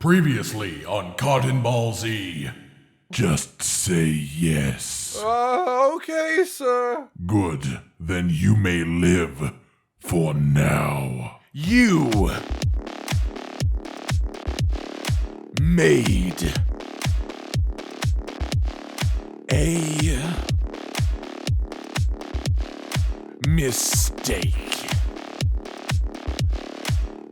Previously on Cotton Ball Z. Just say yes. Okay, sir. Good. Then you may live for now. You made a mistake.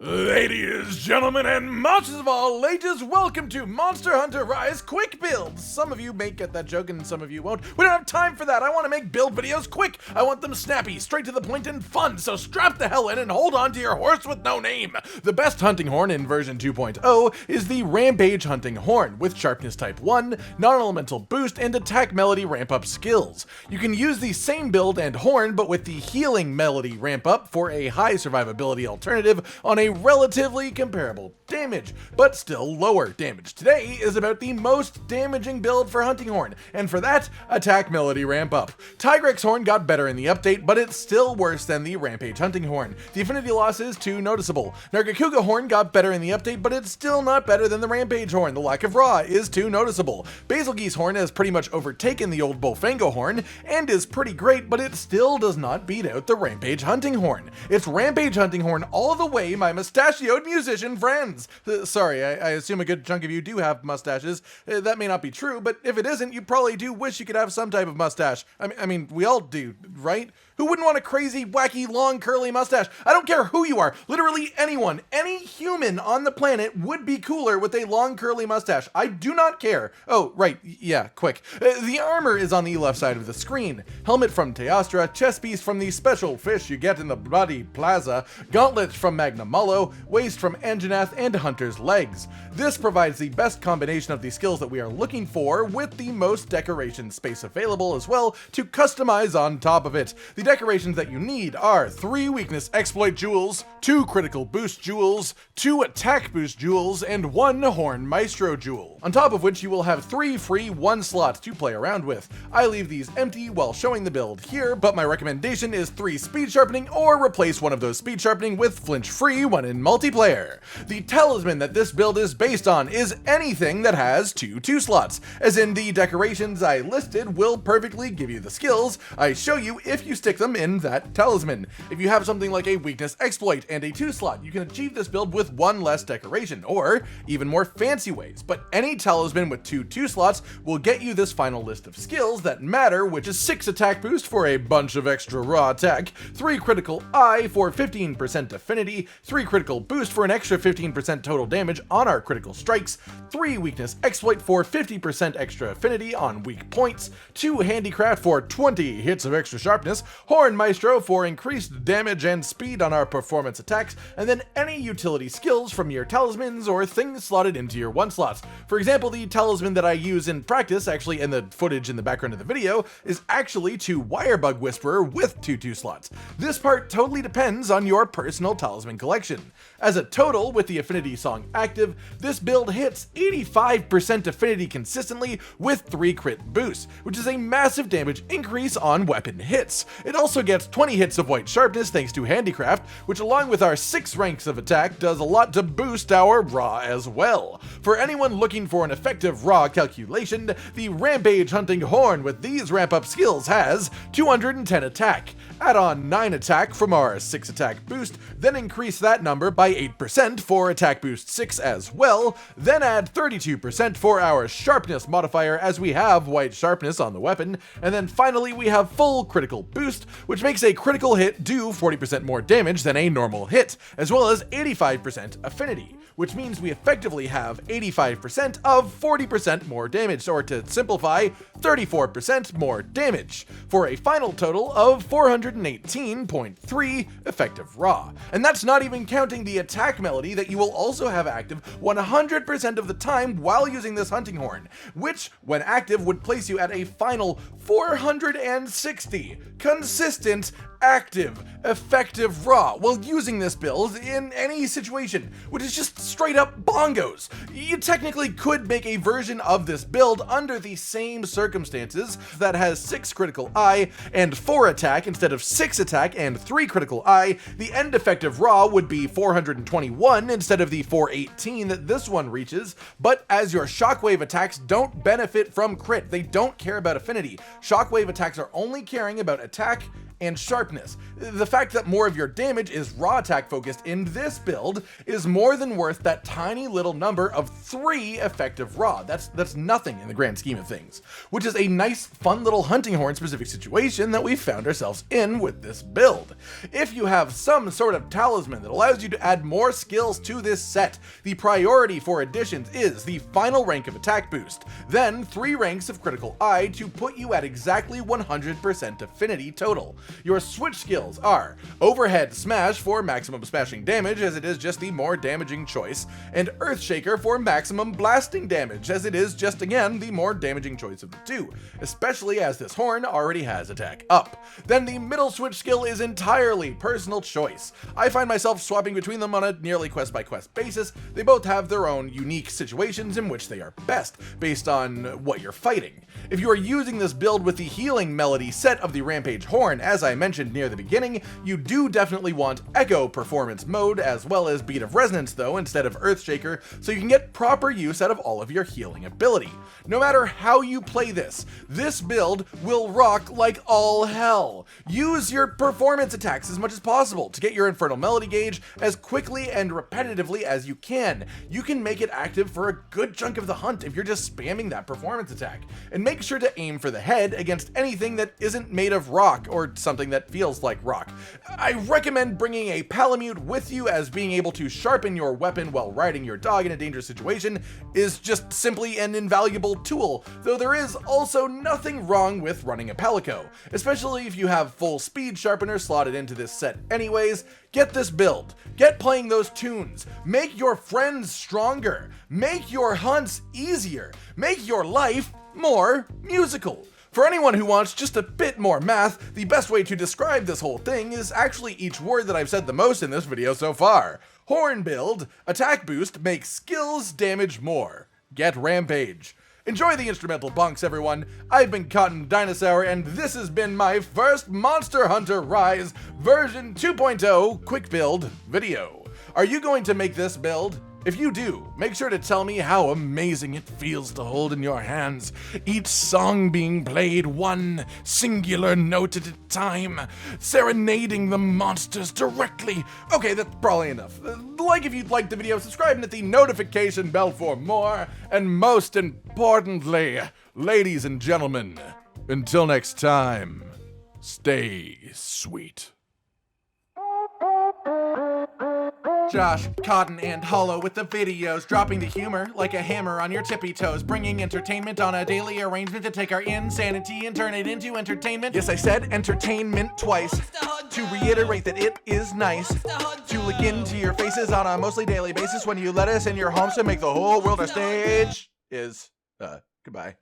Ladies, gentlemen, and monsters of all ages, welcome to Monster Hunter Rise Quick Builds. Some of you may get that joke and some of you won't. We don't have time for that. I want to make build videos quick. I want them snappy, straight to the point, and fun. So strap the hell in and hold on to your horse with no name. The best hunting horn in version 2.0 is the Rampage hunting horn with sharpness type 1, non-elemental boost, and attack melody ramp up skills. You can use the same build and horn, but with the healing melody ramp up for a high survivability alternative on a relatively comparable damage, but still lower damage. Today is about the most damaging build for hunting horn, and for that, attack melody ramp up. Tigrex horn got better in the update, but it's still worse than the Rampage hunting horn. The affinity loss is too noticeable. Nargacuga horn got better in the update, but it's still not better than the Rampage horn. The lack of raw is too noticeable. Basilgeuse horn has pretty much overtaken the old Bullfango horn, and is pretty great, but it still does not beat out the Rampage hunting horn. It's Rampage hunting horn all the way, my mustachioed musician friends. Sorry, I assume a good chunk of you do have mustaches. That may not be true, but if it isn't, you probably do wish you could have some type of mustache. I mean, we all do, right? Who wouldn't want a crazy, wacky, long, curly mustache? I don't care who you are. Literally anyone, any human on the planet would be cooler with a long, curly mustache. I do not care. Oh, right. Yeah, quick. The armor is on the left side of the screen. Helmet from Teostra, chest piece from the special fish you get in the Bloody Plaza, gauntlets from Magnum Mullo, waist from Anjanath, and Hunter's legs. This provides the best combination of the skills that we are looking for with the most decoration space available as well to customize on top of it. The decorations that you need are 3 weakness exploit jewels, 2 critical boost jewels, 2 attack boost jewels, and 1 horn maestro jewel. On top of which you will have 3 free 1 slots to play around with. I leave these empty while showing the build here, but my recommendation is 3 speed sharpening or replace one of those speed sharpening with flinch free when in multiplayer. The talisman that this build is based on is anything that has 2 slots, as in the decorations I listed will perfectly give you the skills I show you if you stick them in that talisman. If you have something like a weakness exploit and a 2 slot, you can achieve this build with 1 less decoration, or even more fancy ways, but any talisman with 2 slots will get you this final list of skills that matter, which is 6 attack boost for a bunch of extra raw attack, 3 critical eye for 15% affinity, 3 critical boost for an extra 15% total damage on our critical strikes, 3 weakness exploit for 50% extra affinity on weak points, 2 handicraft for 20 hits of extra sharpness, horn maestro for increased damage and speed on our performance attacks, and then any utility skills from your talismans or things slotted into your 1 slots. For example, the talisman that I use in practice, actually in the footage in the background of the video, is actually to Wirebug Whisperer with 2 slots. This part totally depends on your personal talisman collection. As a total, with the affinity song active, this build hits 85% affinity consistently with 3 crit boosts, which is a massive damage increase on weapon hits. It also gets 20 hits of white sharpness thanks to handicraft, which along with our 6 ranks of attack does a lot to boost our raw as well. For anyone looking for an effective raw calculation, the Rampage hunting horn with these ramp up skills has 210 attack. Add on 9 attack from our 6 attack boost, then increase that number by 8% for attack boost 6 as well, then add 32% for our sharpness modifier as we have white sharpness on the weapon, and then finally we have full critical boost, which makes a critical hit do 40% more damage than a normal hit, as well as 85% affinity, which means we effectively have 85% of 40% more damage, or to simplify, 34% more damage, for a final total of 418.3 effective raw. And that's not even counting the attack melody that you will also have active 100% of the time while using this hunting horn, which, when active, would place you at a final 460 consistent, active, effective raw while using this build in any situation, which is just straight up bongos. You technically could make a version of this build under the same circumstances that has 6 critical eye and 4 attack instead of 6 attack and 3 critical eye. The end effective raw would be 421 instead of the 418 that this one reaches, but as your shockwave attacks don't benefit from crit, they don't care about affinity. Shockwave attacks are only caring about attack and sharpness. The fact that more of your damage is raw attack focused in this build is more than worth that tiny little number of 3 effective raw. That's nothing in the grand scheme of things, which is a nice fun little hunting horn specific situation that we found ourselves in with this build. If you have some sort of talisman that allows you to add more skills to this set, the priority for additions is the final rank of attack boost, then 3 ranks of critical eye to put you at exactly 100% affinity total. Your switch skills are Overhead Smash for maximum smashing damage, as it is just the more damaging choice, and Earthshaker for maximum blasting damage, as it is just again the more damaging choice of the two, especially as this horn already has attack up. Then the middle switch skill is entirely personal choice. I find myself swapping between them on a nearly quest by quest basis. They both have their own unique situations in which they are best, based on what you're fighting. If you are using this build with the healing melody set of the Rampage horn, as I mentioned near the beginning, you do definitely want Echo performance mode as well as Beat of Resonance though instead of Earthshaker, so you can get proper use out of all of your healing ability. No matter how you play this build will rock like all hell. Use your performance attacks as much as possible to get your Infernal Melody gauge as quickly and repetitively as you can. You can make it active for a good chunk of the hunt if you're just spamming that performance attack. And make sure to aim for the head against anything that isn't made of rock or something that feels like rock. I recommend bringing a Palamute with you, as being able to sharpen your weapon while riding your dog in a dangerous situation is just simply an invaluable tool, though there is also nothing wrong with running a Palico, especially if you have full speed sharpener slotted into this set anyways. Get this build, get playing those tunes, make your friends stronger, make your hunts easier, make your life more musical. For anyone who wants just a bit more math, the best way to describe this whole thing is actually each word that I've said the most in this video so far. Horn build, attack boost, makes skills damage more. Get Rampage. Enjoy the instrumental bunks, everyone. I've been Cotton Dinosaur, and this has been my first Monster Hunter Rise version 2.0 quick build video. Are you going to make this build? If you do, make sure to tell me how amazing it feels to hold in your hands, each song being played one singular note at a time, serenading the monsters directly. Okay, that's probably enough. Like if you'd liked the video, subscribe and hit the notification bell for more, and most importantly, ladies and gentlemen, until next time, stay sweet. Josh, Cotton, and Hollow with the videos, dropping the humor like a hammer on your tippy toes, bringing entertainment on a daily arrangement to take our insanity and turn it into entertainment. Yes, I said entertainment twice, to reiterate that it is nice to look into your faces on a mostly daily basis when you let us in your homes to make the whole world a stage. Goodbye.